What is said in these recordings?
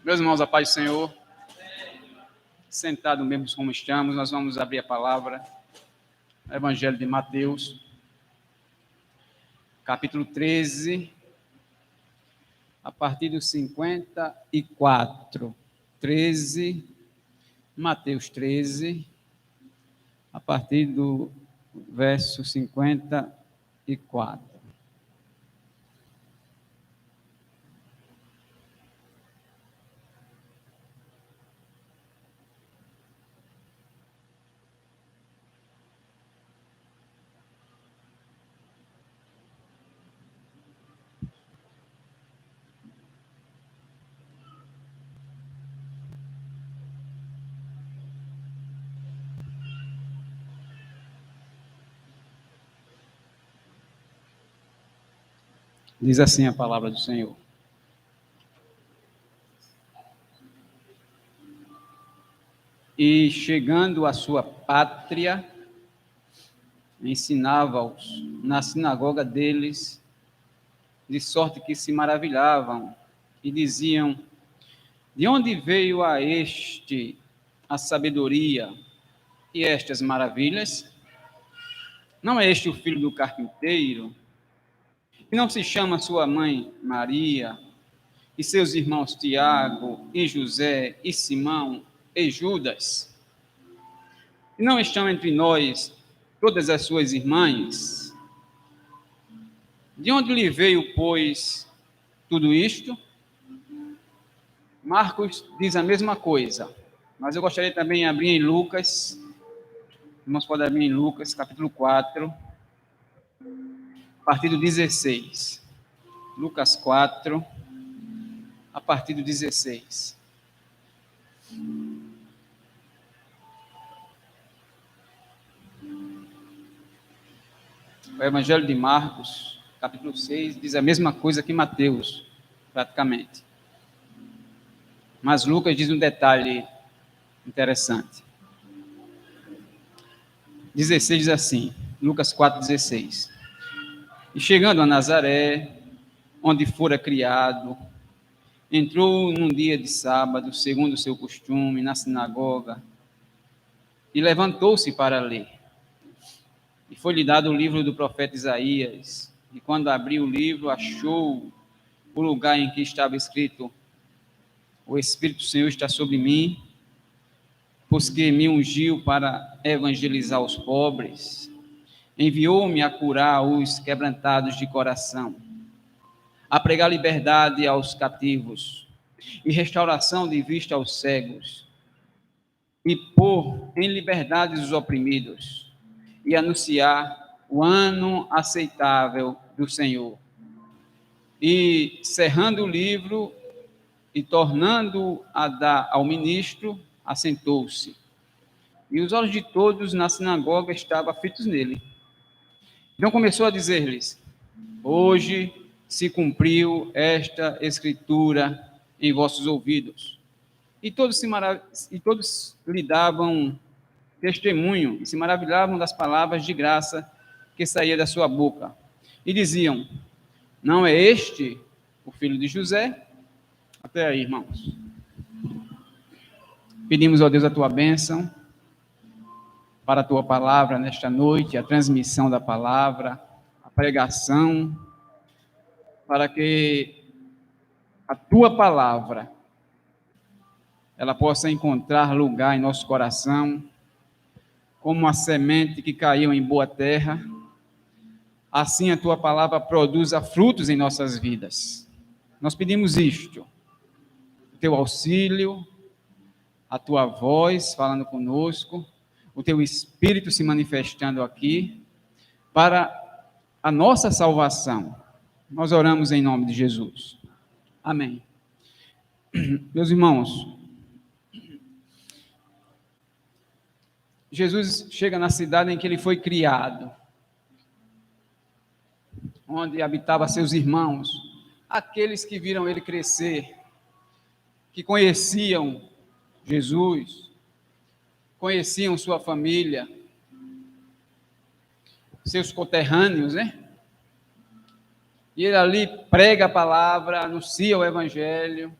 Meus irmãos, a paz do Senhor, sentado mesmo como estamos, nós vamos abrir a palavra, Evangelho de Mateus, capítulo 13, a partir do 54. 13, Mateus 13, a partir do verso 54. Diz assim a palavra do Senhor. E chegando à sua pátria, ensinava-os na sinagoga deles, de sorte que se maravilhavam e diziam: de onde veio a este a sabedoria e estas maravilhas? Não é este o filho do carpinteiro? E não se chama sua mãe Maria, e seus irmãos Tiago, e José, e Simão, e Judas? E não estão entre nós todas as suas irmãs? De onde lhe veio, pois, tudo isto? Marcos diz a mesma coisa, mas eu gostaria também de abrir em Lucas, irmãos podem abrir em Lucas, capítulo 4, a partir do 16. Lucas 4, a partir do 16. O Evangelho de Marcos, capítulo 6, diz a mesma coisa que Mateus, praticamente. Mas Lucas diz um detalhe interessante. 16 diz assim, Lucas 4,16. E chegando a Nazaré, onde fora criado, entrou num dia de sábado, segundo o seu costume, na sinagoga, e levantou-se para ler. E foi-lhe dado o livro do profeta Isaías, e quando abriu o livro, achou o lugar em que estava escrito: o Espírito do Senhor está sobre mim, pois que me ungiu para evangelizar os pobres, enviou-me a curar os quebrantados de coração, a pregar liberdade aos cativos e restauração de vista aos cegos, e pôr em liberdade os oprimidos, e anunciar o ano aceitável do Senhor. E, cerrando o livro e tornando a dar ao ministro, assentou-se. E os olhos de todos na sinagoga estavam fitos nele. Então começou a dizer-lhes: hoje se cumpriu esta escritura em vossos ouvidos. E todos lhe davam testemunho e se maravilhavam das palavras de graça que saía da sua boca. E diziam: não é este o filho de José? Até aí, irmãos. Pedimos, ó Deus, a tua bênção para a tua palavra nesta noite, a transmissão da palavra, a pregação, para que a tua palavra ela possa encontrar lugar em nosso coração, como uma semente que caiu em boa terra. Assim a tua palavra produza frutos em nossas vidas. Nós pedimos isto, o teu auxílio, a tua voz falando conosco, o teu Espírito se manifestando aqui, para a nossa salvação. Nós oramos em nome de Jesus. Amém. Meus irmãos, Jesus chega na cidade em que ele foi criado, onde habitavam seus irmãos, aqueles que viram ele crescer, que conheciam Jesus, conheciam sua família, seus conterrâneos, né? E ele ali prega a palavra, anuncia o evangelho,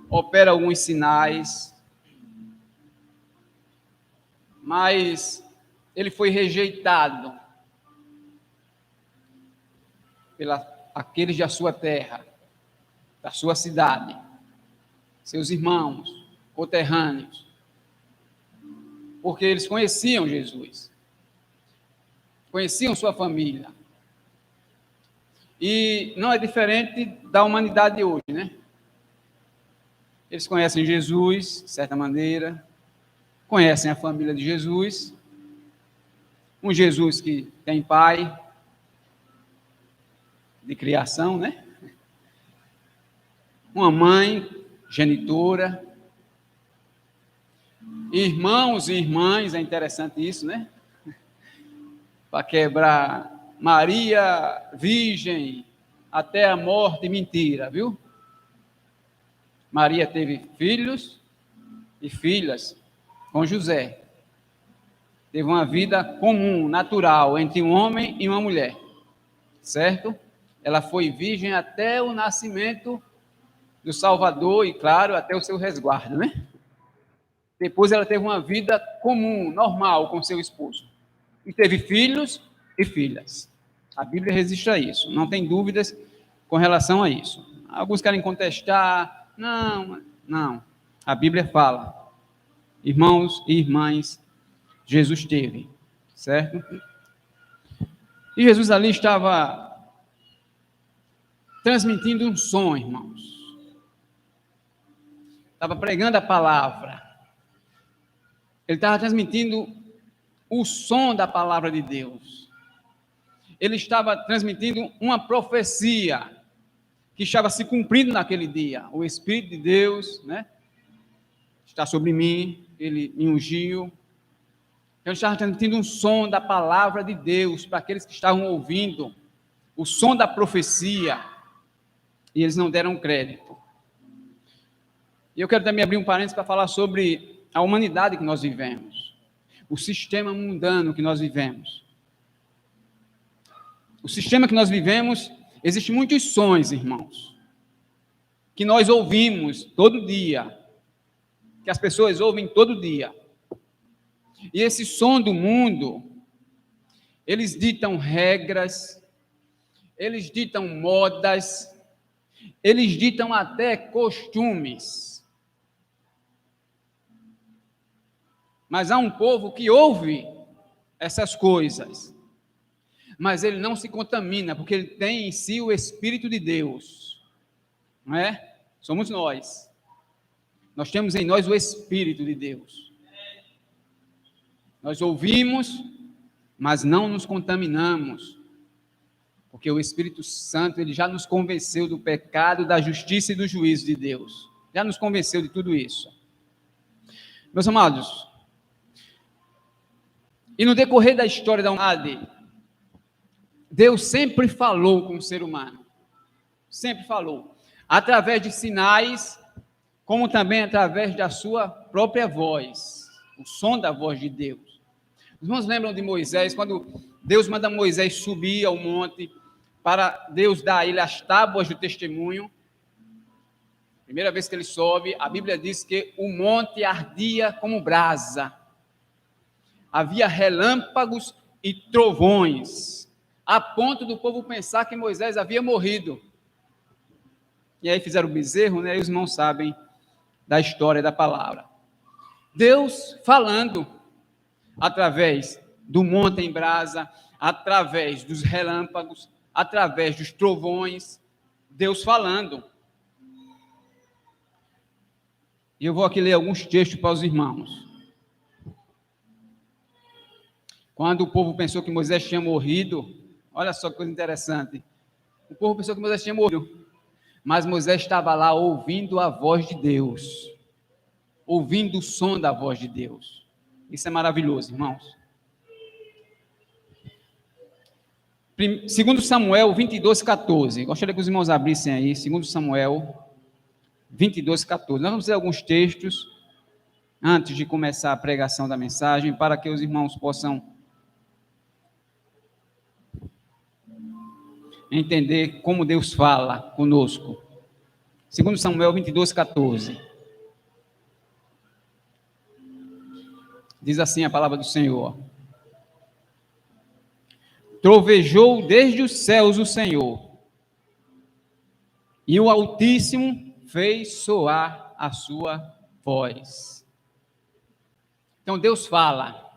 opera alguns sinais, mas ele foi rejeitado pelos aqueles da sua terra, da sua cidade, seus irmãos, conterrâneos, porque eles conheciam Jesus, conheciam sua família. E não é diferente da humanidade hoje, né? Eles conhecem Jesus, de certa maneira, conhecem a família de Jesus, um Jesus que tem pai de criação, né? Uma mãe genitora, irmãos e irmãs, é interessante isso, né? Para quebrar Maria, virgem, até a morte, mentira, viu? Maria teve filhos e filhas com José. Teve uma vida comum, natural, entre um homem e uma mulher, certo? Ela foi virgem até o nascimento do Salvador e, claro, até o seu resguardo, né? Depois ela teve uma vida comum, normal, com seu esposo. E teve filhos e filhas. A Bíblia registra isso, não tem dúvidas com relação a isso. Alguns querem contestar, não. A Bíblia fala, irmãos e irmãs, Jesus teve, certo? E Jesus ali estava transmitindo um som, irmãos. Estava pregando a palavra. Ele estava transmitindo o som da palavra de Deus. Ele estava transmitindo uma profecia que estava se cumprindo naquele dia. O Espírito de Deus, né, está sobre mim, ele me ungiu. Ele estava transmitindo um som da palavra de Deus para aqueles que estavam ouvindo, o som da profecia, e eles não deram crédito. E eu quero também abrir um parênteses para falar sobre a humanidade que nós vivemos, o sistema mundano que nós vivemos. O sistema que nós vivemos, existem muitos sons, irmãos, que nós ouvimos todo dia, que as pessoas ouvem todo dia. E esse som do mundo, eles ditam regras, eles ditam modas, eles ditam até costumes. Mas há um povo que ouve essas coisas, mas ele não se contamina, porque ele tem em si o Espírito de Deus, não é? Somos nós. Nós temos em nós o Espírito de Deus. Nós ouvimos, mas não nos contaminamos, porque o Espírito Santo, ele já nos convenceu do pecado, da justiça e do juízo de Deus. Já nos convenceu de tudo isso. Meus amados, e no decorrer da história da humanidade, Deus sempre falou com o ser humano. Sempre falou. Através de sinais, como também através da sua própria voz. O som da voz de Deus. Os irmãos lembram de Moisés, quando Deus manda Moisés subir ao monte, para Deus dar a ele as tábuas do testemunho. Primeira vez que ele sobe, a Bíblia diz que o monte ardia como brasa. Havia relâmpagos e trovões, a ponto do povo pensar que Moisés havia morrido. E aí fizeram o bezerro, né? E os irmãos sabem da história da palavra. Deus falando através do monte em brasa, através dos relâmpagos, através dos trovões, Deus falando. E eu vou aqui ler alguns textos para os irmãos. Quando o povo pensou que Moisés tinha morrido, olha só que coisa interessante. O povo pensou que Moisés tinha morrido, mas Moisés estava lá ouvindo a voz de Deus, ouvindo o som da voz de Deus. Isso é maravilhoso, irmãos. 2 Samuel 22:14. Gostaria que os irmãos abrissem aí, 2 Samuel 22:14. Nós vamos ler alguns textos antes de começar a pregação da mensagem, para que os irmãos possam entender como Deus fala conosco. Segundo Samuel 22, 14. Diz assim a palavra do Senhor. Trovejou desde os céus o Senhor, e o Altíssimo fez soar a sua voz. Então Deus fala.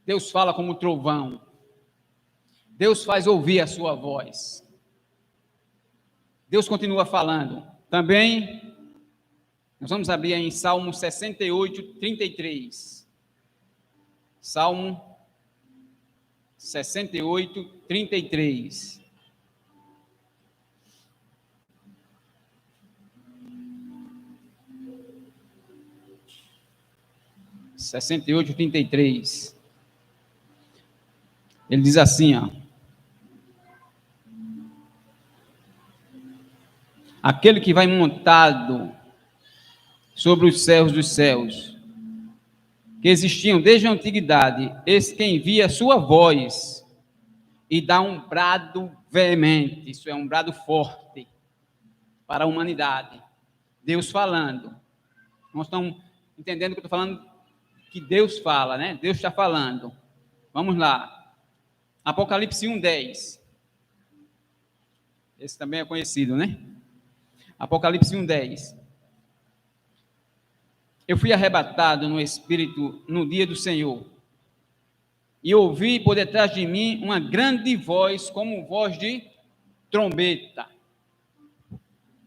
Deus fala como trovão. Deus faz ouvir a sua voz. Deus continua falando. Também, nós vamos abrir em Salmo 68, 33. Salmo 68, 33. Ele diz assim, ó. Aquele que vai montado sobre os céus dos céus, que existiam desde a antiguidade, esse que envia a sua voz e dá um brado veemente, isso é um brado forte para a humanidade. Deus falando. Nós estamos entendendo que eu estou falando que Deus fala, né? Deus está falando. Vamos lá. Apocalipse 1:10. Esse também é conhecido, né? Apocalipse 1:10. Eu fui arrebatado no Espírito no dia do Senhor, e ouvi por detrás de mim uma grande voz, como voz de trombeta.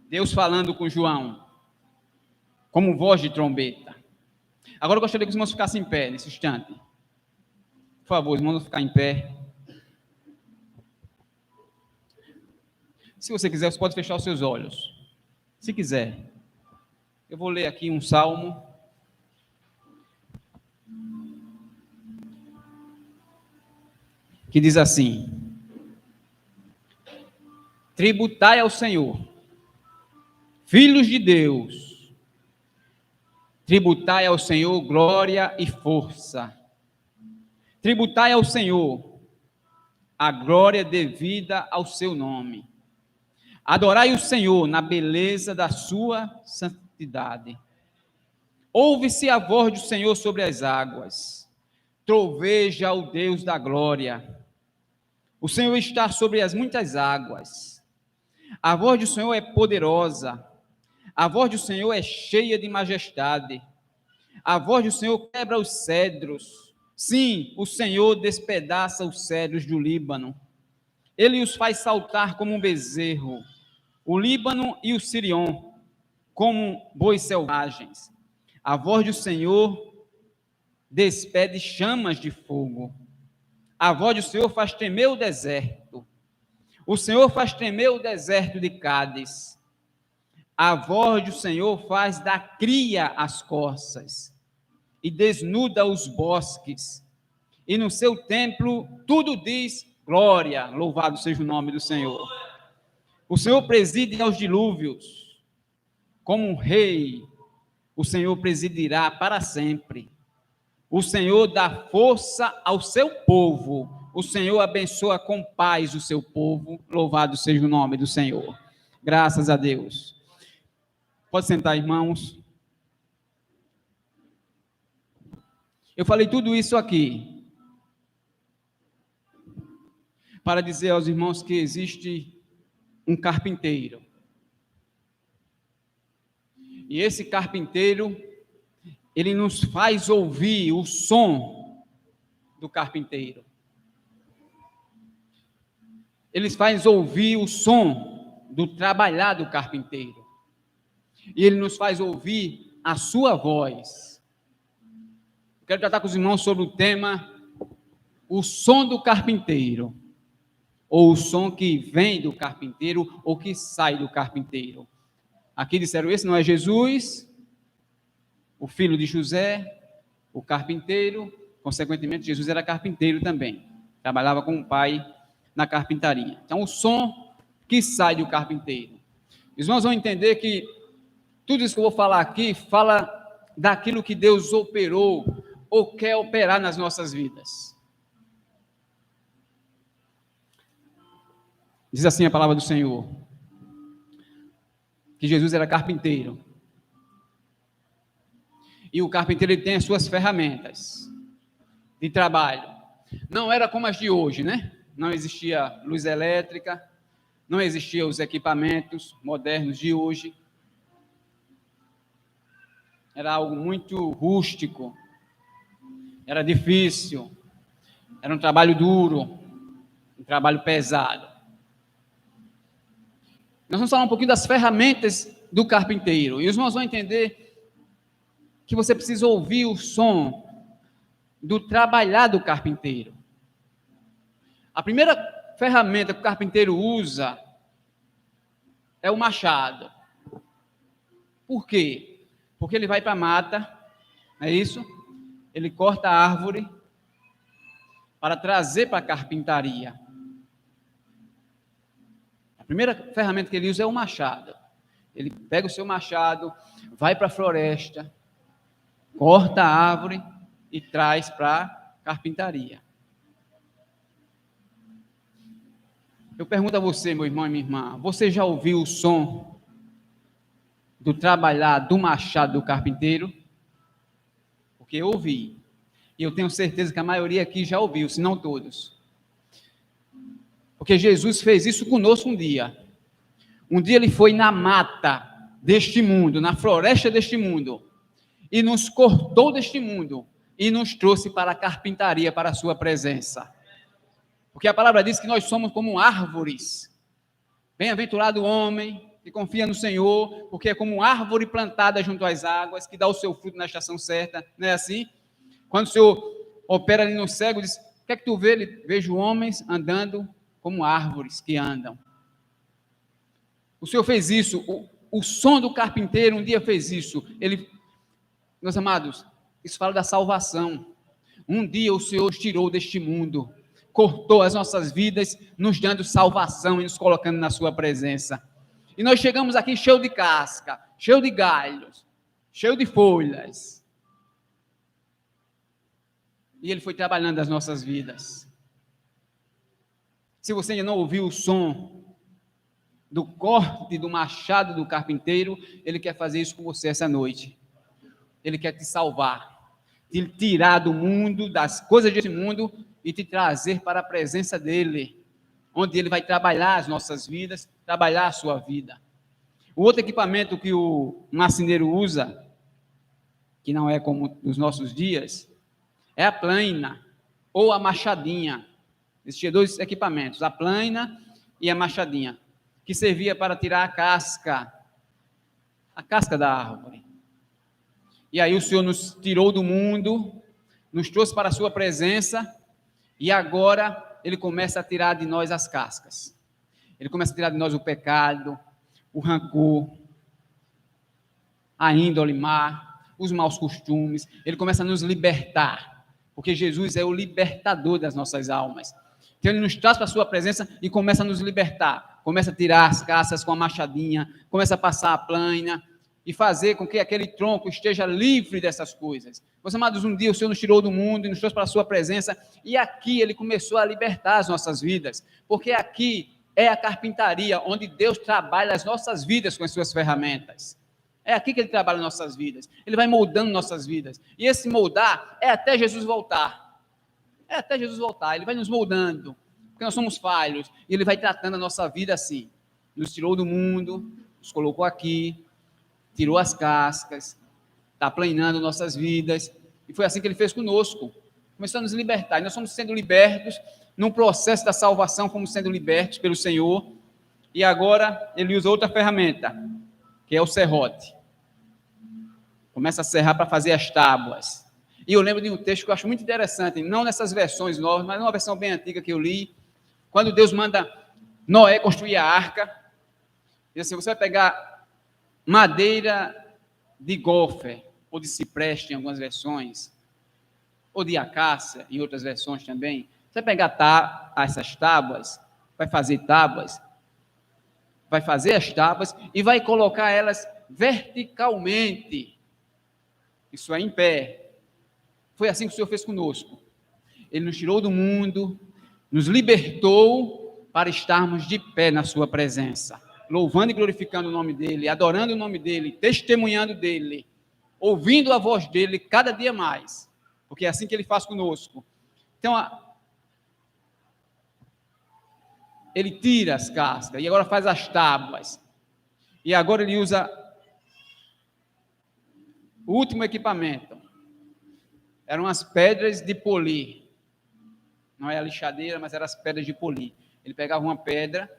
Deus falando com João, como voz de trombeta. Agora eu gostaria que os irmãos ficassem em pé nesse instante. Por favor, os irmãos vão ficar em pé. Se você quiser, você pode fechar os seus olhos. Se quiser. Eu vou ler aqui um salmo. Que diz assim: tributai ao Senhor, filhos de Deus, tributai ao Senhor glória e força, tributai ao Senhor a glória devida ao seu nome, adorai o Senhor na beleza da sua santidade, ouve-se a voz do Senhor sobre as águas, troveja o Deus da glória. O Senhor está sobre as muitas águas. A voz do Senhor é poderosa. A voz do Senhor é cheia de majestade. A voz do Senhor quebra os cedros. Sim, o Senhor despedaça os cedros do Líbano. Ele os faz saltar como um bezerro. O Líbano e o Sirion, como bois selvagens. A voz do Senhor despede chamas de fogo. A voz do Senhor faz tremer o deserto. O Senhor faz tremer o deserto de Cádiz. A voz do Senhor faz dar cria às corças e desnuda os bosques. E no seu templo tudo diz glória, louvado seja o nome do Senhor. O Senhor preside aos dilúvios. Como um rei, o Senhor presidirá para sempre. O Senhor dá força ao seu povo. O Senhor abençoa com paz o seu povo. Louvado seja o nome do Senhor. Graças a Deus. Pode sentar, irmãos. Eu falei tudo isso aqui para dizer aos irmãos que existe um carpinteiro. E esse carpinteiro, ele nos faz ouvir o som do carpinteiro. Ele faz ouvir o som do trabalhar do carpinteiro. E ele nos faz ouvir a sua voz. Quero tratar com os irmãos sobre o tema o som do carpinteiro, ou o som que vem do carpinteiro, ou que sai do carpinteiro. Aqui disseram, esse não é Jesus, o filho de José, o carpinteiro, consequentemente Jesus era carpinteiro também, trabalhava com o pai na carpintaria. Então, o som que sai do carpinteiro. Os irmãos vão entender que tudo isso que eu vou falar aqui, fala daquilo que Deus operou, ou quer operar nas nossas vidas. Diz assim a palavra do Senhor: que Jesus era carpinteiro. E o carpinteiro ele tem as suas ferramentas de trabalho. Não era como as de hoje, né? Não existia luz elétrica, não existiam os equipamentos modernos de hoje. Era algo muito rústico, era difícil, era um trabalho duro, um trabalho pesado. Nós vamos falar um pouquinho das ferramentas do carpinteiro, e os irmãos vão entender que você precisa ouvir o som do trabalhar do carpinteiro. A primeira ferramenta que o carpinteiro usa é o machado. Por quê? Porque ele vai para a mata, não é isso? Ele corta a árvore para trazer para a carpintaria. A primeira ferramenta que ele usa é o machado. Ele pega o seu machado, vai para a floresta, corta a árvore e traz para a carpintaria. Eu pergunto a você, meu irmão e minha irmã, você já ouviu o som do trabalhar do machado do carpinteiro? Porque eu ouvi. E eu tenho certeza que a maioria aqui já ouviu, se não todos. Porque Jesus fez isso conosco um dia. Um dia ele foi na mata deste mundo, na floresta deste mundo, e nos cortou deste mundo, e nos trouxe para a carpintaria, para a sua presença. Porque a palavra diz que nós somos como árvores. Bem-aventurado o homem que confia no Senhor, porque é como árvore plantada junto às águas, que dá o seu fruto na estação certa, não é assim? Quando o Senhor opera ali no cego, diz, o que é que tu vê? Ele, vejo homens andando como árvores que andam. O Senhor fez isso, o som do carpinteiro um dia fez isso. Ele, meus amados, isso fala da salvação. Um dia o Senhor os tirou deste mundo, cortou as nossas vidas, nos dando salvação e nos colocando na sua presença. E nós chegamos aqui cheio de casca, cheio de galhos, cheio de folhas. E Ele foi trabalhando as nossas vidas. Se você ainda não ouviu o som do corte do machado do carpinteiro, Ele quer fazer isso com você essa noite. Ele quer te salvar, te tirar do mundo, das coisas desse mundo e te trazer para a presença dEle, onde Ele vai trabalhar as nossas vidas, trabalhar a sua vida. O outro equipamento que o marceneiro usa, que não é como nos nossos dias, é a plaina ou a machadinha. Existiam dois equipamentos, a plaina e a machadinha, que servia para tirar a casca da árvore. E aí o Senhor nos tirou do mundo, nos trouxe para a sua presença, e agora Ele começa a tirar de nós as cascas. Ele começa a tirar de nós o pecado, o rancor, a índole má, os maus costumes. Ele começa a nos libertar, porque Jesus é o libertador das nossas almas. Então Ele nos traz para a sua presença e começa a nos libertar. Começa a tirar as cascas com a machadinha, começa a passar a plaina e fazer com que aquele tronco esteja livre dessas coisas. Meus amados, um dia o Senhor nos tirou do mundo e nos trouxe para a sua presença, e aqui Ele começou a libertar as nossas vidas, porque aqui é a carpintaria, onde Deus trabalha as nossas vidas com as suas ferramentas. É aqui que Ele trabalha nossas vidas. Ele vai moldando nossas vidas. E esse moldar é até Jesus voltar. É até Jesus voltar. Ele vai nos moldando, porque nós somos falhos. E Ele vai tratando a nossa vida assim. Nos tirou do mundo, nos colocou aqui, tirou as cascas, está planejando nossas vidas. E foi assim que Ele fez conosco. Começou a nos libertar. E nós somos sendo libertos num processo da salvação, fomos sendo libertos pelo Senhor. E agora Ele usa outra ferramenta, que é o serrote. Começa a serrar para fazer as tábuas. E eu lembro de um texto que eu acho muito interessante, não nessas versões novas, mas numa versão bem antiga que eu li, quando Deus manda Noé construir a arca, diz assim, você vai pegar madeira de gofer, ou de cipreste em algumas versões, ou de acácia em outras versões também. Você vai pegar essas tábuas, vai fazer as tábuas e vai colocar elas verticalmente. Isso é em pé. Foi assim que o Senhor fez conosco. Ele nos tirou do mundo, nos libertou para estarmos de pé na sua presença. louvando e glorificando o nome dele, adorando o nome dele, testemunhando dele, ouvindo a voz dele cada dia mais, porque é assim que ele faz conosco. Então, ele tira as cascas e agora faz as tábuas. E agora ele usa o último equipamento. Eram as pedras de polir. Não é a lixadeira, mas eram as pedras de polir. Ele pegava uma pedra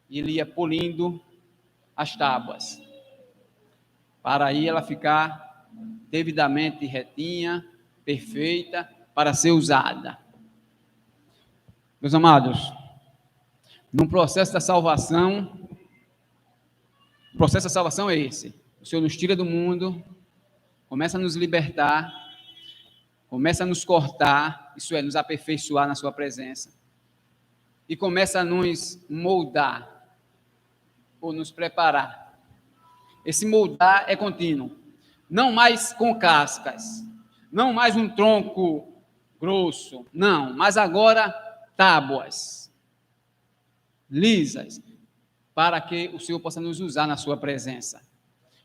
e ele ia polindo as tábuas, para aí ela ficar devidamente retinha, perfeita, para ser usada. Meus amados, no processo da salvação, o processo da salvação é esse. O Senhor nos tira do mundo, começa a nos libertar, começa a nos cortar, isso é, nos aperfeiçoar na sua presença, e começa a nos moldar, ou nos preparar. Esse moldar é contínuo, não mais com cascas, não mais um tronco grosso, não, mas agora tábuas lisas, para que o Senhor possa nos usar na sua presença.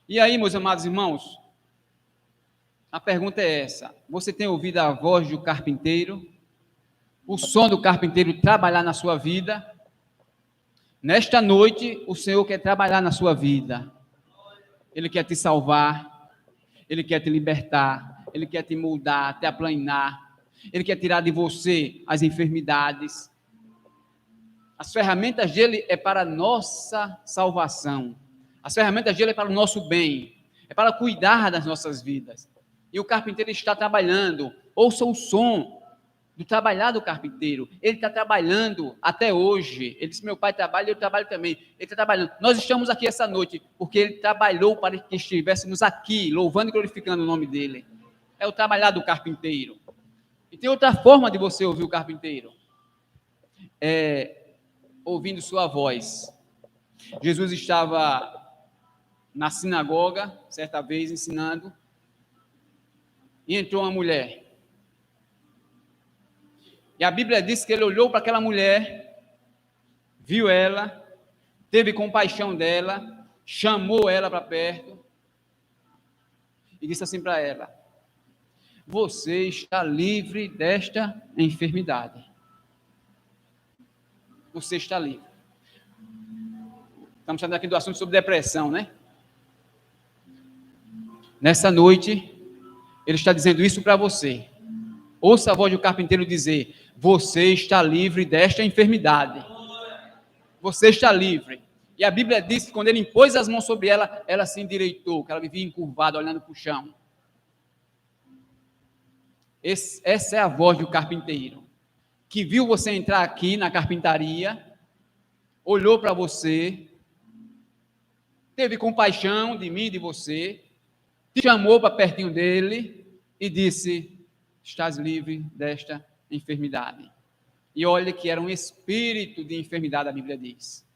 E aí, meus amados irmãos, a pergunta é essa: você tem ouvido a voz do carpinteiro? O som do carpinteiro trabalhar na sua vida? Nesta noite, o Senhor quer trabalhar na sua vida. Ele quer te salvar, Ele quer te libertar, Ele quer te moldar, te aplanar, Ele quer tirar de você as enfermidades. As ferramentas dele é para a nossa salvação. As ferramentas dele é para o nosso bem, é para cuidar das nossas vidas. E o carpinteiro está trabalhando. Ouça o som do trabalhar do carpinteiro. Ele está trabalhando até hoje. Ele disse: meu pai trabalha, eu trabalho também. Ele está trabalhando. Nós estamos aqui essa noite porque ele trabalhou para que estivéssemos aqui, louvando e glorificando o nome dele. É o trabalhar do carpinteiro. E tem outra forma de você ouvir o carpinteiro. Ouvindo sua voz. Jesus estava na sinagoga, certa vez, ensinando, e entrou uma mulher. E a Bíblia diz que ele olhou para aquela mulher, viu ela, teve compaixão dela, chamou ela para perto e disse assim para ela: você está livre desta enfermidade. Você está livre. Estamos falando aqui do assunto sobre depressão, né? Nessa noite, ele está dizendo isso para você. Ouça a voz do carpinteiro dizer: você está livre desta enfermidade. Você está livre. E a Bíblia diz que quando ele impôs as mãos sobre ela, ela se endireitou, que ela vivia encurvada, olhando para o chão. Essa é a voz do carpinteiro, que viu você entrar aqui na carpintaria, olhou para você, teve compaixão de mim e de você, te chamou para pertinho dele e disse: estás livre desta enfermidade. E olha que era um espírito de enfermidade, a Bíblia diz.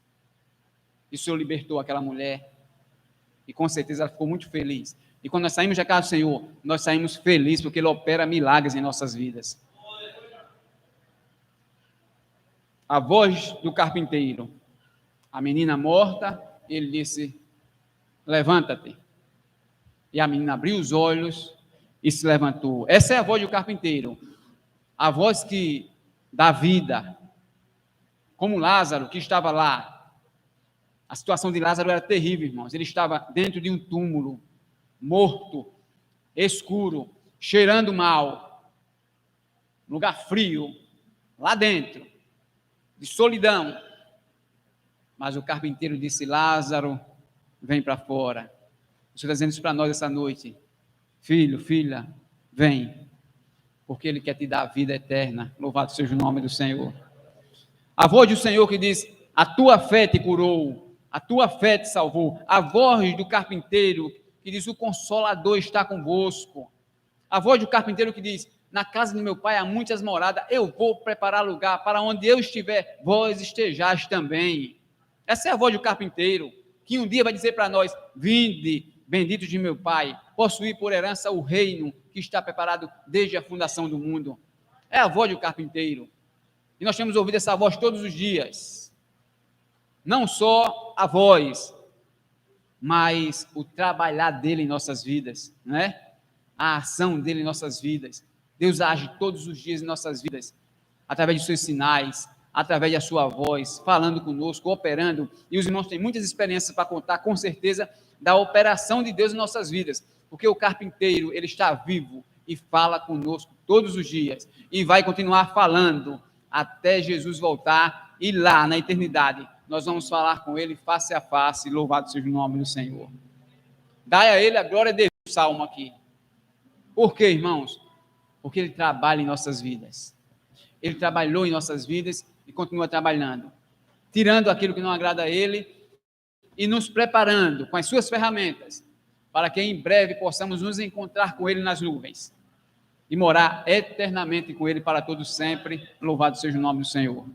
E o Senhor libertou aquela mulher, e com certeza ela ficou muito feliz. E quando nós saímos da casa do Senhor, nós saímos felizes, porque Ele opera milagres em nossas vidas. A voz do carpinteiro, a menina morta, ele disse: levanta-te. E a menina abriu os olhos e se levantou. Essa é a voz do carpinteiro, a voz que dá vida, como Lázaro, que estava lá. A situação de Lázaro era terrível, irmãos. Ele estava dentro de um túmulo, morto, escuro, cheirando mal, lugar frio, lá dentro, de solidão. Mas o carpinteiro disse: Lázaro, vem para fora. O Senhor está dizendo isso para nós essa noite: filho, filha, vem, porque Ele quer te dar a vida eterna. Louvado seja o nome do Senhor. A voz do Senhor que diz: a tua fé te curou, a tua fé te salvou. A voz do carpinteiro que diz: o Consolador está convosco. A voz do carpinteiro que diz: na casa de meu pai há muitas moradas, eu vou preparar lugar para onde eu estiver, vós estejais também. Essa é a voz do carpinteiro, que um dia vai dizer para nós: vinde, benditos de meu pai, possuir por herança o reino que está preparado desde a fundação do mundo. É a voz do carpinteiro. E nós temos ouvido essa voz todos os dias. não só a voz, mas o trabalhar dele em nossas vidas, né? A ação dele em nossas vidas. Deus age todos os dias em nossas vidas, através de seus sinais, através da sua voz, falando conosco, operando. E os irmãos têm muitas experiências para contar, com certeza, da operação de Deus em nossas vidas, porque o carpinteiro, ele está vivo e fala conosco todos os dias, e vai continuar falando até Jesus voltar, e lá na eternidade nós vamos falar com ele face a face. Louvado seja o nome do Senhor. Dai a ele a glória de Deus, salmo aqui. Por quê, irmãos? Porque ele trabalha em nossas vidas. Ele trabalhou em nossas vidas e continua trabalhando, tirando aquilo que não agrada a ele e nos preparando com as suas ferramentas para que em breve possamos nos encontrar com ele nas nuvens e morar eternamente com ele para todos sempre. Louvado seja o nome do Senhor.